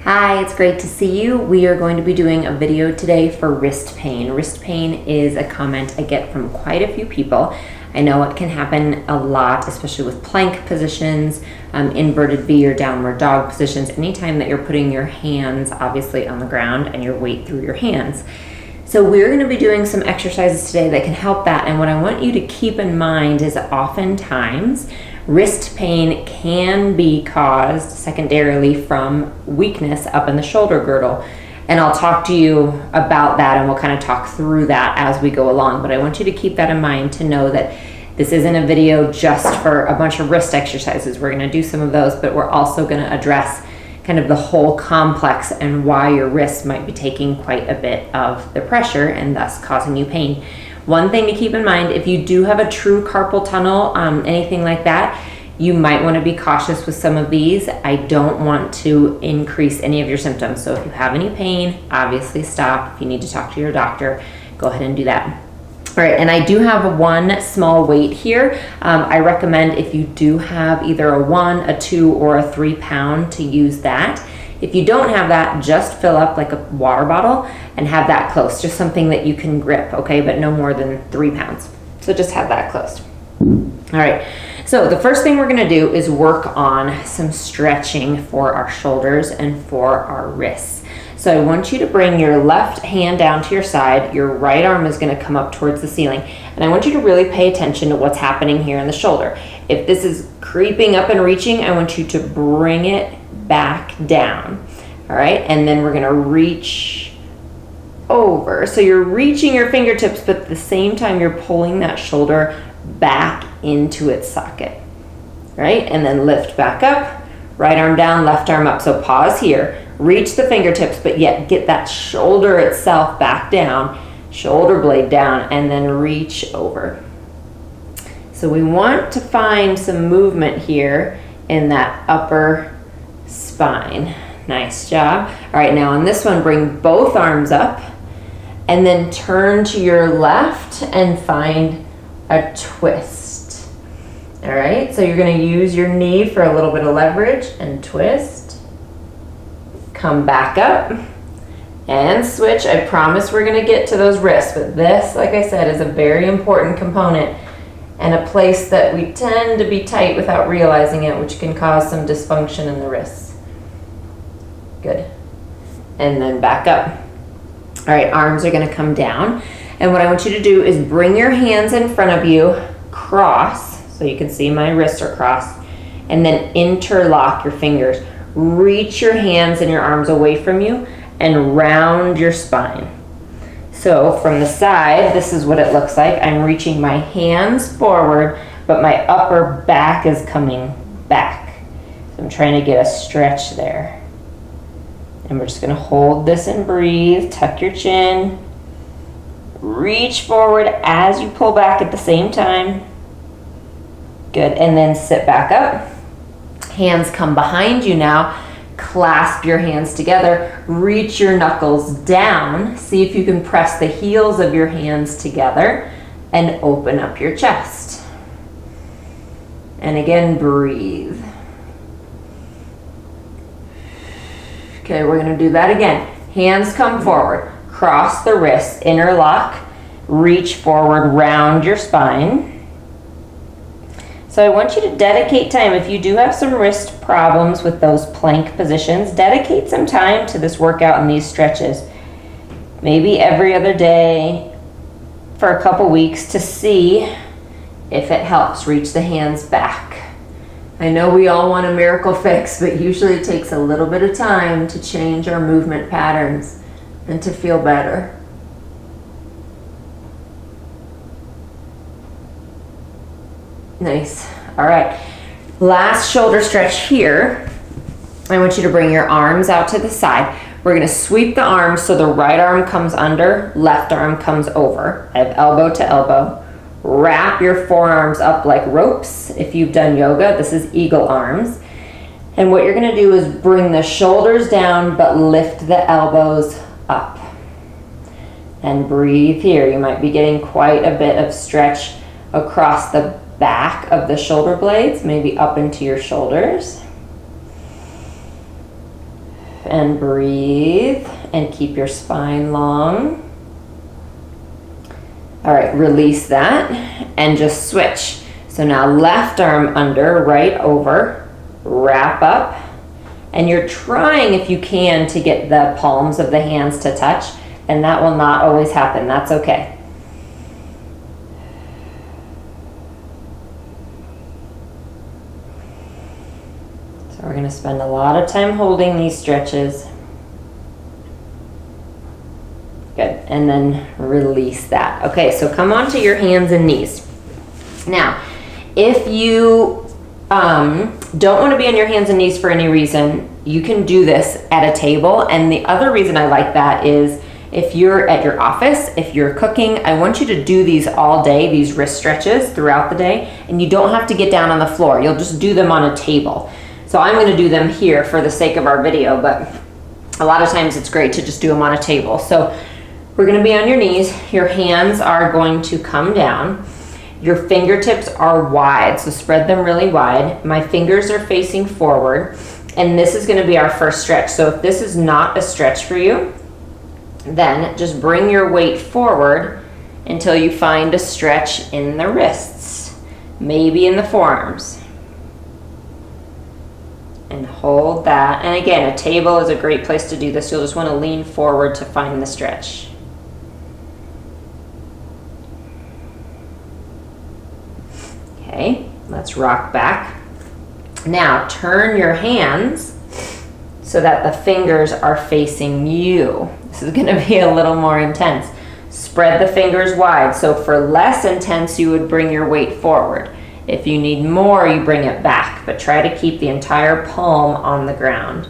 Hi, it's great to see you. We are going to be doing a video today for wrist pain. Wrist pain is a comment I get from quite a few people. I know it can happen a lot, especially with plank positions, inverted V or downward dog positions, anytime that you're putting your hands obviously on the ground and your weight through your hands. So we're going to be doing some exercises today that can help that, and what I want you to keep in mind is oftentimes wrist pain can be caused secondarily from weakness up in the shoulder girdle. And I'll talk to you about that, and we'll kind of talk through that as we go along. But I want you to keep that in mind, to know that this isn't a video just for a bunch of wrist exercises. We're going to do some of those, but we're also going to address kind of the whole complex and why your wrist might be taking quite a bit of the pressure and thus causing you pain. One thing to keep in mind, if you do have a true carpal tunnel, anything like that, you might want to be cautious with some of these. I don't want to increase any of your symptoms. So if you have any pain, obviously stop. If you need to talk to your doctor, go ahead and do that. All right, and I do have one small weight here. I recommend, if you do have either a 1, a 2, or a 3 pound, to use that. If you don't have that, just fill up like a water bottle and have that close, just something that you can grip, okay, but no more than 3 pounds. So just have that close. All right, so the first thing we're gonna do is work on some stretching for our shoulders and for our wrists. So I want you to bring your left hand down to your side, your right arm is gonna come up towards the ceiling, and I want you to really pay attention to what's happening here in the shoulder. If this is creeping up and reaching, I want you to bring it back down. All right, and then we're gonna reach over. So you're reaching your fingertips, but at the same time you're pulling that shoulder back into its socket, right? And then lift back up, right arm down, left arm up. So pause here, reach the fingertips, but yet get that shoulder itself back down, shoulder blade down, and then reach over. So we want to find some movement here in that upper spine. Nice job. All right, now on this one, bring both arms up and then turn to your left and find a twist. All right, so you're going to use your knee for a little bit of leverage and twist. Come back up and switch. I promise we're going to get to those wrists, but this, like I said, is a very important component and a place that we tend to be tight without realizing it, which can cause some dysfunction in the wrists. Good. And then back up. All right, arms are going to come down. And what I want you to do is bring your hands in front of you, cross, so you can see my wrists are crossed, and then interlock your fingers. Reach your hands and your arms away from you and round your spine. So from the side, this is what it looks like. I'm reaching my hands forward, but my upper back is coming back. So I'm trying to get a stretch there. And we're just gonna hold this and breathe. Tuck your chin. Reach forward as you pull back at the same time. Good, and then sit back up. Hands come behind you now. Clasp your hands together. Reach your knuckles down. See if you can press the heels of your hands together and open up your chest. And again, breathe. Okay, we're gonna do that again. Hands come forward, cross the wrists, interlock, reach forward, round your spine. So I want you to dedicate time. If you do have some wrist problems with those plank positions, dedicate some time to this workout and these stretches. Maybe every other day for a couple weeks to see if it helps. Reach the hands back. I know we all want a miracle fix, but usually it takes a little bit of time to change our movement patterns and to feel better. Nice. All right. Last shoulder stretch here. I want you to bring your arms out to the side. We're going to sweep the arms so the right arm comes under, left arm comes over. I have elbow to elbow. Wrap your forearms up like ropes. If you've done yoga, this is eagle arms. And what you're going to do is bring the shoulders down, but lift the elbows up. And breathe here. You might be getting quite a bit of stretch across the back of the shoulder blades, maybe up into your shoulders. and breathe and keep your spine long. All right, release that and just switch. So now left arm under, right over, wrap up. And you're trying, if you can, to get the palms of the hands to touch, and that will not always happen. That's okay. So we're going to spend a lot of time holding these stretches. Good, and then release that. Okay, so come onto your hands and knees. Now, if you don't want to be on your hands and knees for any reason, you can do this at a table. And the other reason I like that is if you're at your office, if you're cooking, I want you to do these all day, these wrist stretches throughout the day, and you don't have to get down on the floor. You'll just do them on a table. So I'm going to do them here for the sake of our video, but a lot of times it's great to just do them on a table. So we're going to be on your knees. Your hands are going to come down. Your fingertips are wide, so spread them really wide. My fingers are facing forward, and this is going to be our first stretch. So if this is not a stretch for you, then just bring your weight forward until you find a stretch in the wrists, maybe in the forearms. And hold that. And again, a table is a great place to do this. You'll just want to lean forward to find the stretch. Okay, let's rock back. Now turn your hands so that the fingers are facing you. This is going to be a little more intense. Spread the fingers wide. So for less intense, you would bring your weight forward. If you need more, you bring it back, but try to keep the entire palm on the ground.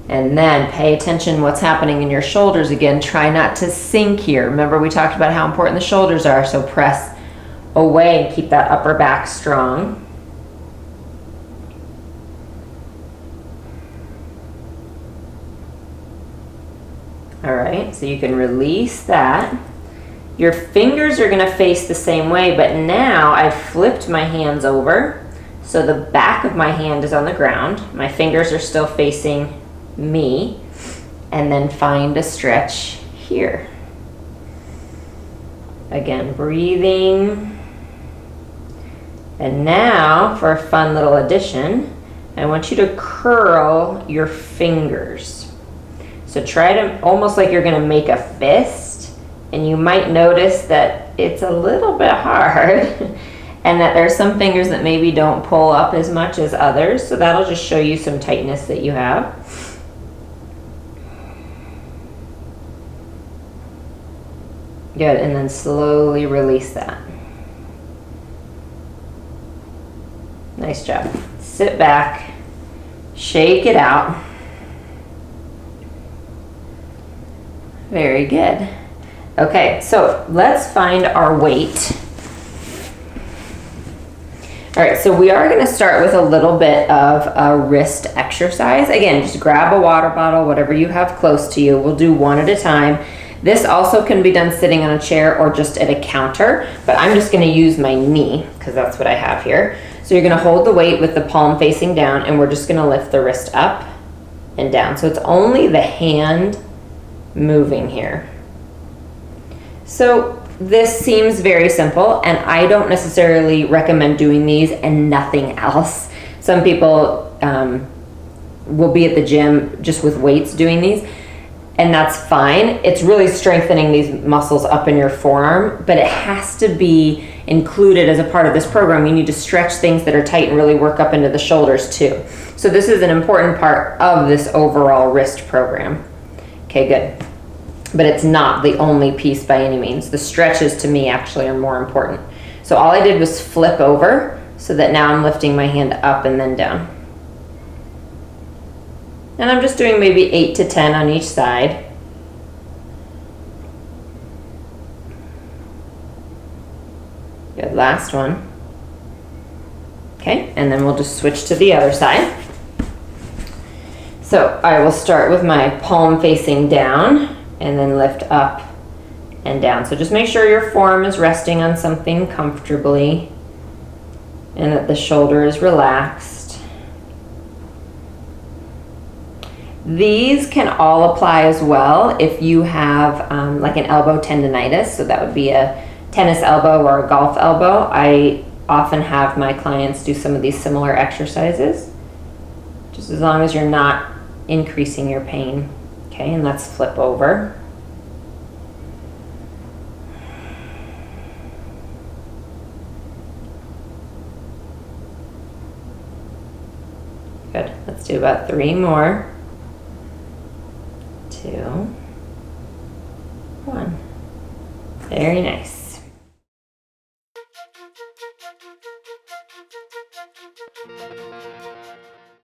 And then pay attention what's happening in your shoulders again. Try not to sink here. Remember, we talked about how important the shoulders are, so press away and keep that upper back strong. All right, so you can release that. Your fingers are going to face the same way, but now I've flipped my hands over, so the back of my hand is on the ground. My fingers are still facing me, and then find a stretch here. Again, breathing. And now, for a fun little addition, I want you to curl your fingers. So try to, almost like you're going to make a fist, and you might notice that it's a little bit hard and that there's some fingers that maybe don't pull up as much as others. So that'll just show you some tightness that you have. Good, and then slowly release that. Nice job. Sit back, shake it out. Very good. Okay, so let's find our weight. All right, so we are going to start with a little bit of a wrist exercise. Again, just grab a water bottle, whatever you have close to you. We'll do one at a time. This also can be done sitting on a chair or just at a counter, but I'm just going to use my knee because that's what I have here. So you're going to hold the weight with the palm facing down, and we're just going to lift the wrist up and down. So it's only the hand moving here. So this seems very simple, and I don't necessarily recommend doing these and nothing else. Some people will be at the gym just with weights doing these, and that's fine. It's really strengthening these muscles up in your forearm, but it has to be included as a part of this program. You need to stretch things that are tight and really work up into the shoulders too. So this is an important part of this overall wrist program. Okay, good. But it's not the only piece by any means. The stretches to me actually are more important. So all I did was flip over so that now I'm lifting my hand up and then down. And I'm just doing maybe 8 to 10 on each side. Good, last one. Okay, and then we'll just switch to the other side. So I will start with my palm facing down and then lift up and down. So just make sure your forearm is resting on something comfortably and that the shoulder is relaxed. These can all apply as well if you have like an elbow tendonitis. So that would be a tennis elbow or a golf elbow. I often have my clients do some of these similar exercises, just as long as you're not increasing your pain. Okay, and let's flip over. Good. Let's do about 3 more. 2, 1. Very nice.